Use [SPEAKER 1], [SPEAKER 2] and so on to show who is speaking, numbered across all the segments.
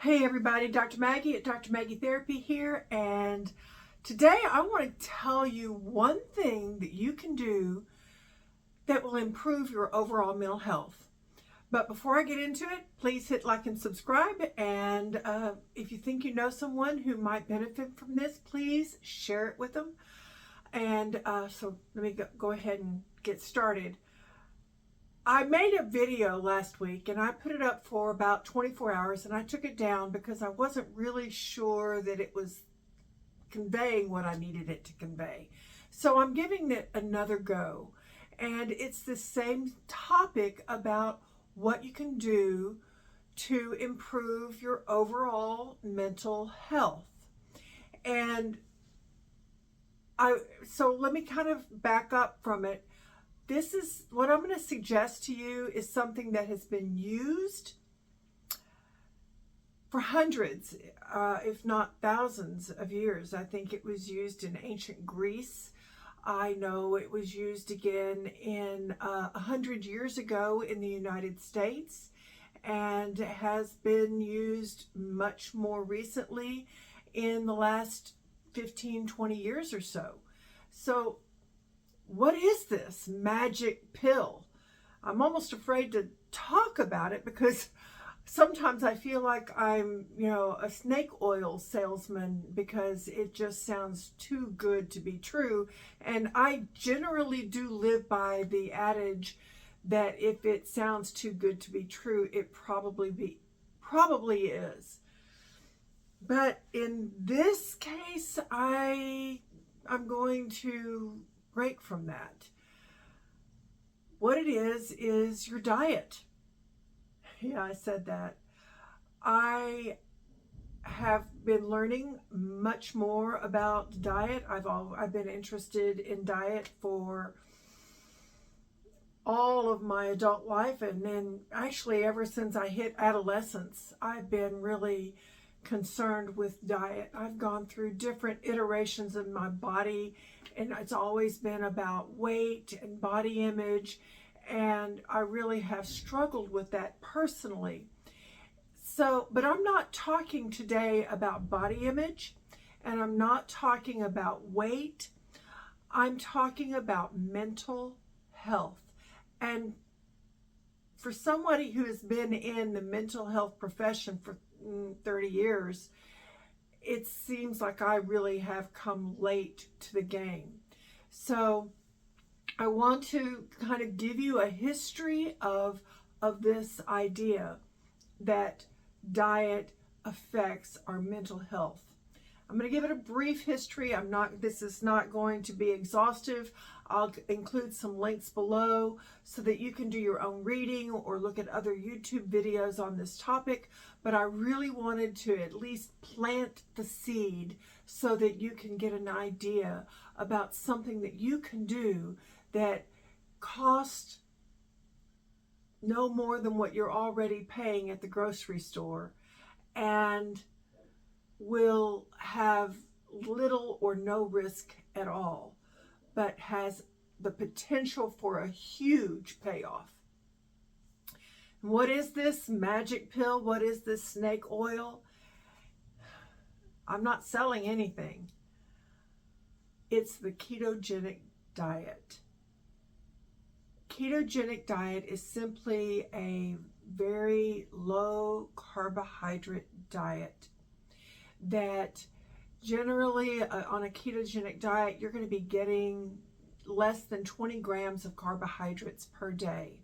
[SPEAKER 1] Hey everybody, Dr. Maggie at Dr. Maggie Therapy here, and today I want to tell you one thing that you can do that will improve your overall mental health. But before I get into it, please hit like and subscribe, and if you think you know someone who might benefit from this, please share it with them. And so let me go ahead and get started. I made a video last week and I put it up for about 24 hours and I took it down because I wasn't really sure that it was conveying what I needed it to convey. So I'm giving it another go. And it's the same topic about what you can do to improve your overall mental health. And so let me kind of back up from it. This is what I'm going to suggest to you is something that has been used for hundreds, if not thousands of years. I think it was used in ancient Greece. I know it was used again in 100 years ago in the United States, and has been used much more recently in the last 15, 20 years or so. So what is this magic pill? I'm almost afraid to talk about it because sometimes I feel like I'm, a snake oil salesman because it just sounds too good to be true. And I generally do live by the adage that if it sounds too good to be true, it probably is. But in this case, I'm going to break from that. What it is your diet. Yeah, I said that. I have been learning much more about diet. I've been interested in diet for all of my adult life, and then actually ever since I hit adolescence, I've been really concerned with diet. I've gone through different iterations of my body, and it's always been about weight and body image, and I really have struggled with that personally. So, but I'm not talking today about body image, and I'm not talking about weight. I'm talking about mental health. And for somebody who has been in the mental health profession for 30 years, it seems like I really have come late to the game. So I want to kind of give you a history of this idea that diet affects our mental health. I'm going to give it a brief history. This is not going to be exhaustive. I'll include some links below so that you can do your own reading or look at other YouTube videos on this topic. But I really wanted to at least plant the seed so that you can get an idea about something that you can do that costs no more than what you're already paying at the grocery store and will have little or no risk at all, but has the potential for a huge payoff. What is this magic pill? What is this snake oil? I'm not selling anything. It's the ketogenic diet. Ketogenic diet is simply a very low carbohydrate diet that generally on a ketogenic diet, you're going to be getting less than 20 grams of carbohydrates per day.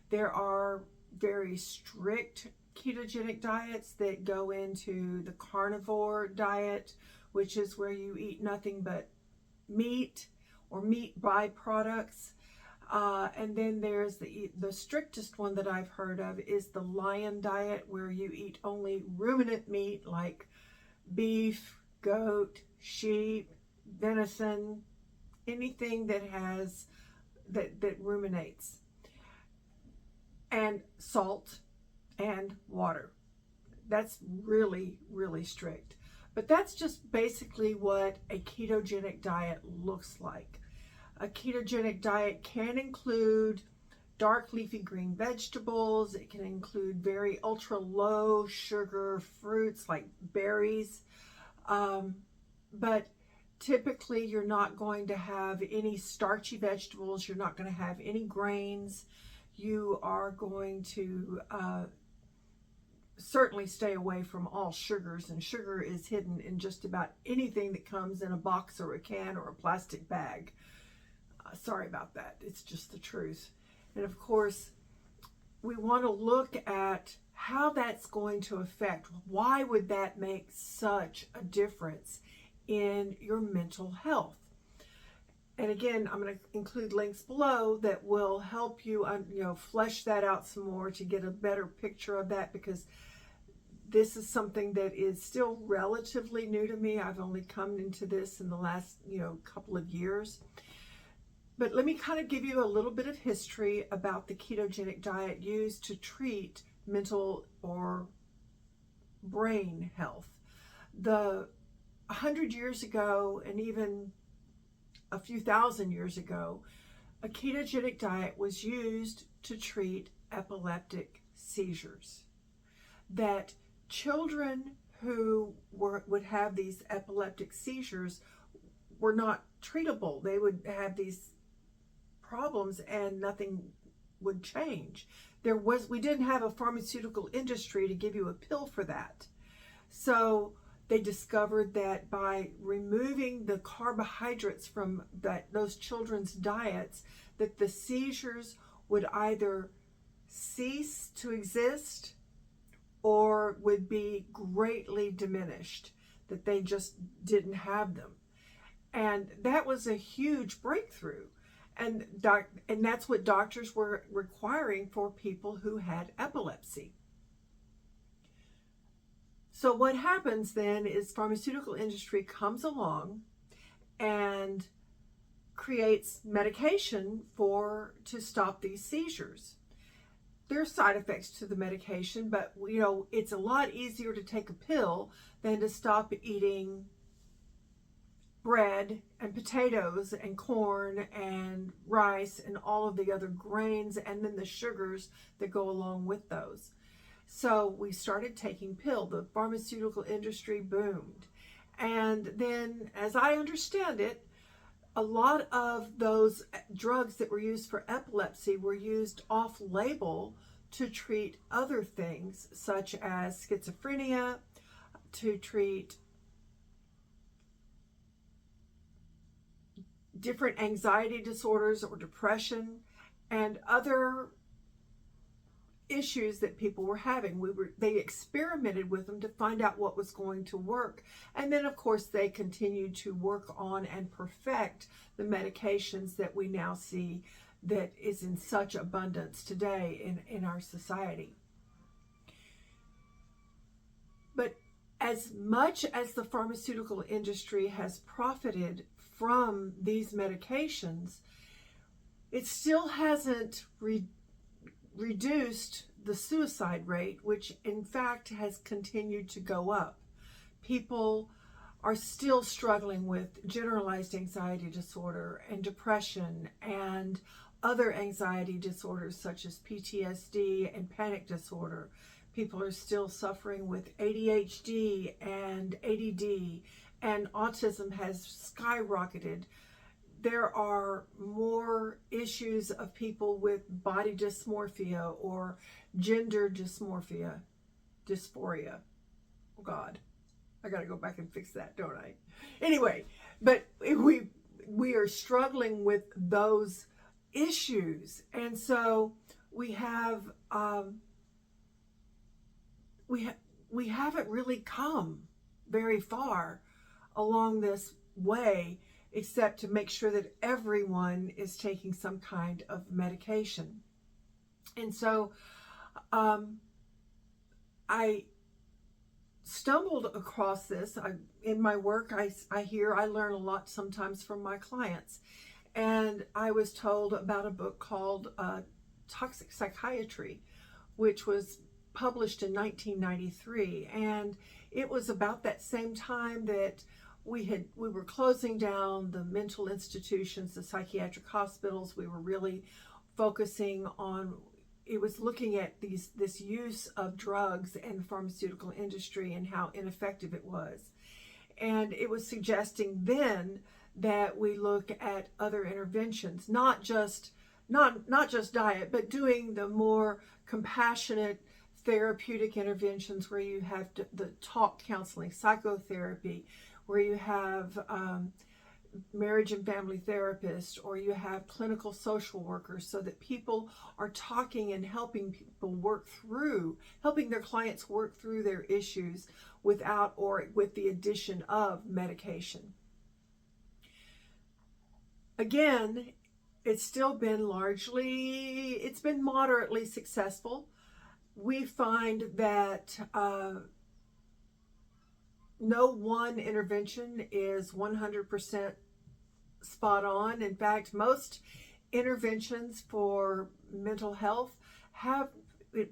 [SPEAKER 1] There are very strict ketogenic diets that go into the carnivore diet, which is where you eat nothing but meat or meat byproducts. And then there's the strictest one that I've heard of is the lion diet, where you eat only ruminant meat like beef, goat, sheep, venison, anything that has that ruminates, and salt and water. That's really, really strict. But that's just basically what a ketogenic diet looks like. A ketogenic diet can include dark leafy green vegetables. It can include very ultra low sugar fruits like berries. But typically you're not going to have any starchy vegetables. You're not going to have any grains. You are going to certainly stay away from all sugars, and sugar is hidden in just about anything that comes in a box or a can or a plastic bag. Sorry about that. It's just the truth. And of course, we want to look at how that's going to affect. Why would that make such a difference in your mental health? And again, I'm going to include links below that will help you, flesh that out some more to get a better picture of that, because this is something that is still relatively new to me. I've only come into this in the last, couple of years. But let me kind of give you a little bit of history about the ketogenic diet used to treat mental or brain health. 100 years ago, and even a few thousand years ago, a ketogenic diet was used to treat epileptic seizures. That children who would have these epileptic seizures were not treatable. They would have these problems and nothing would change. We didn't have a pharmaceutical industry to give you a pill for that. So they discovered that by removing the carbohydrates from those children's diets, that the seizures would either cease to exist or would be greatly diminished, that they just didn't have them. And that was a huge breakthrough. And that's what doctors were requiring for people who had epilepsy. So what happens then is pharmaceutical industry comes along and creates medication to stop these seizures. There are side effects to the medication, but it's a lot easier to take a pill than to stop eating bread and potatoes and corn and rice and all of the other grains, and then the sugars that go along with those. So we started taking pill. The pharmaceutical industry boomed. And then, as I understand it, a lot of those drugs that were used for epilepsy were used off-label to treat other things, such as schizophrenia, to treat different anxiety disorders or depression and other issues that people were having. They experimented with them to find out what was going to work. And then of course they continued to work on and perfect the medications that we now see that is in such abundance today in our society. But as much as the pharmaceutical industry has profited from these medications, it still hasn't reduced the suicide rate, which in fact has continued to go up. People are still struggling with generalized anxiety disorder and depression and other anxiety disorders such as PTSD and panic disorder. People are still suffering with ADHD and ADD, and autism has skyrocketed. There are more issues of people with body dysmorphia or gender dysphoria. Oh God, I gotta go back and fix that, don't I? Anyway, but we are struggling with those issues, and so we haven't really come very far along this way, except to make sure that everyone is taking some kind of medication. And so I stumbled across this. In my work, I learn a lot sometimes from my clients. And I was told about a book called Toxic Psychiatry, which was published in 1993. And it was about that same time that we were closing down the mental institutions, the psychiatric hospitals. We were really focusing on, it was looking at this use of drugs and the pharmaceutical industry and how ineffective it was. And it was suggesting then that we look at other interventions, not just diet, but doing the more compassionate therapeutic interventions where you have the talk counseling, psychotherapy, where you have marriage and family therapists, or you have clinical social workers, so that people are talking and helping their clients work through their issues without or with the addition of medication. Again, it's been moderately successful. We find that no one intervention is 100% spot on. In fact, most interventions for mental health have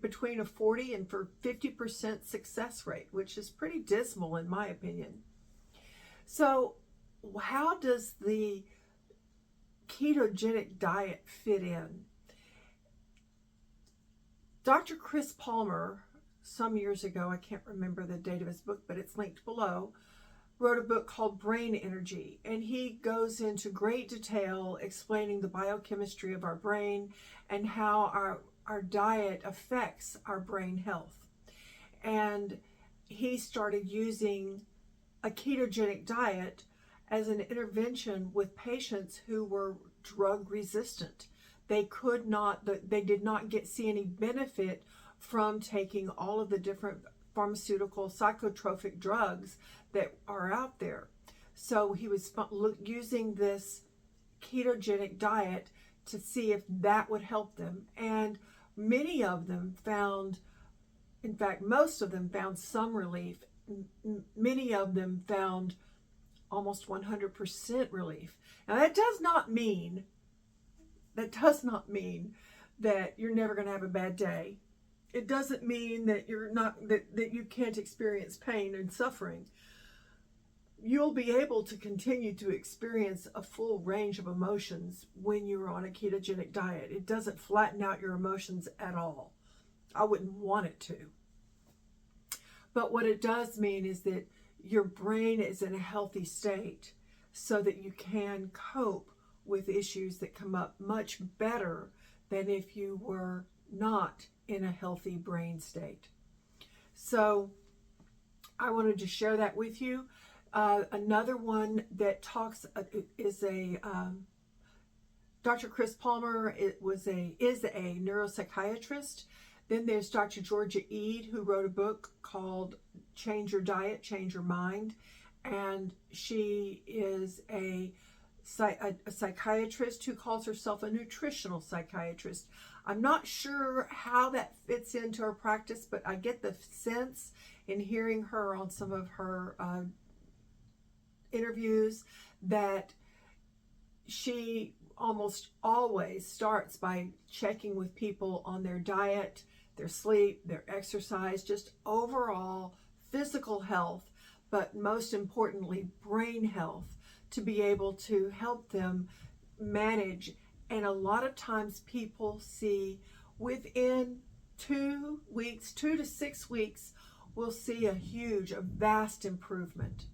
[SPEAKER 1] between a 40 and 50% success rate, which is pretty dismal in my opinion. So how does the ketogenic diet fit in? Dr. Chris Palmer, some years ago, I can't remember the date of his book, but it's linked below, wrote a book called Brain Energy, and he goes into great detail explaining the biochemistry of our brain and how our diet affects our brain health. And he started using a ketogenic diet as an intervention with patients who were drug resistant. They did not see any benefit from taking all of the different pharmaceutical psychotropic drugs that are out there. So he was using this ketogenic diet to see if that would help them. And many of them found, in fact, most of them found some relief. Many of them found almost 100% relief. Now that does not mean that you're never going to have a bad day. It doesn't mean that that you can't experience pain and suffering. You'll be able to continue to experience a full range of emotions when you're on a ketogenic diet. It doesn't flatten out your emotions at all. I wouldn't want it to. But what it does mean is that your brain is in a healthy state so that you can cope with issues that come up much better than if you were not in a healthy brain state. So I wanted to share that with you. Another one that talks is Dr. Chris Palmer. Is a neuropsychiatrist. Then there's Dr. Georgia Ede, who wrote a book called Change Your Diet, Change Your Mind. And she is a psychiatrist who calls herself a nutritional psychiatrist. I'm not sure how that fits into her practice, but I get the sense in hearing her on some of her interviews that she almost always starts by checking with people on their diet, their sleep, their exercise, just overall physical health, but most importantly, brain health, to be able to help them manage. And a lot of times people see within 2 to 6 weeks, we'll see a vast improvement.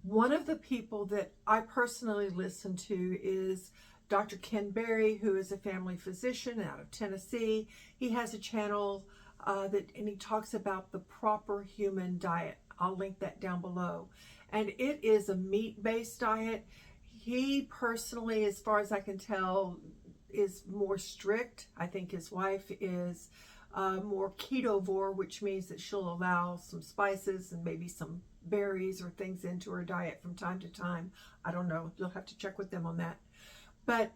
[SPEAKER 1] One of the people that I personally listen to is Dr. Ken Berry, who is a family physician out of Tennessee. He has a channel and he talks about the proper human diet. I'll link that down below. And it is a meat-based diet. He personally, as far as I can tell, is more strict. I think his wife is more ketovore, which means that she'll allow some spices and maybe some berries or things into her diet from time to time. I don't know. You'll have to check with them on that. But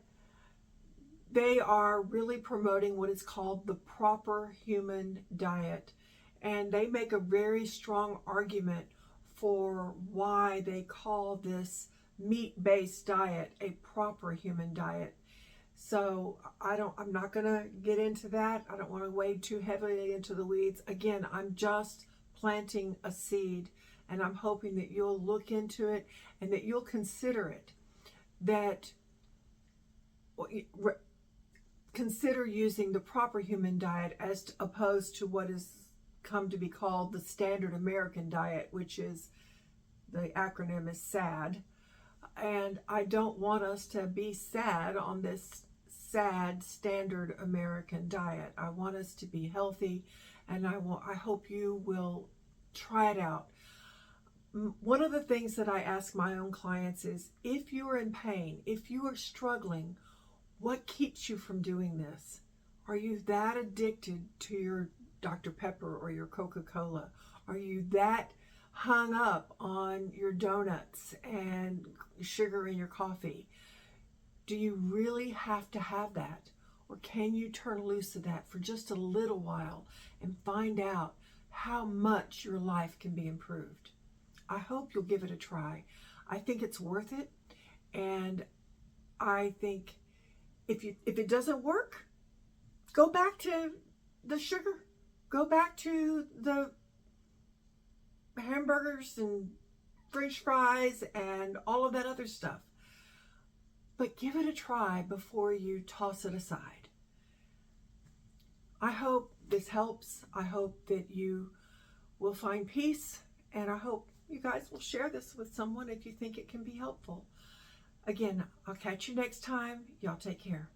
[SPEAKER 1] they are really promoting what is called the proper human diet. And they make a very strong argument for why they call this meat-based diet a proper human diet. So I'm not going to get into that. I don't want to wade too heavily into the weeds. Again, I'm just planting a seed, and I'm hoping that you'll look into it and that you'll consider it. That consider using the proper human diet as opposed to what is come to be called the standard American diet, which is, the acronym is SAD. And I don't want us to be sad on this sad standard American diet. I want us to be healthy, and I hope you will try it out. One of the things that I ask my own clients is, if you are in pain, if you are struggling, what keeps you from doing this? Are you that addicted to your Dr. Pepper or your Coca-Cola? Are you that hung up on your donuts and sugar in your coffee? Do you really have to have that? Or can you turn loose of that for just a little while and find out how much your life can be improved? I hope you'll give it a try. I think it's worth it. And I think if it doesn't work, go back to the sugar. Go back to the hamburgers and French fries and all of that other stuff. But give it a try before you toss it aside. I hope this helps. I hope that you will find peace, and I hope you guys will share this with someone if you think it can be helpful. Again, I'll catch you next time. Y'all take care.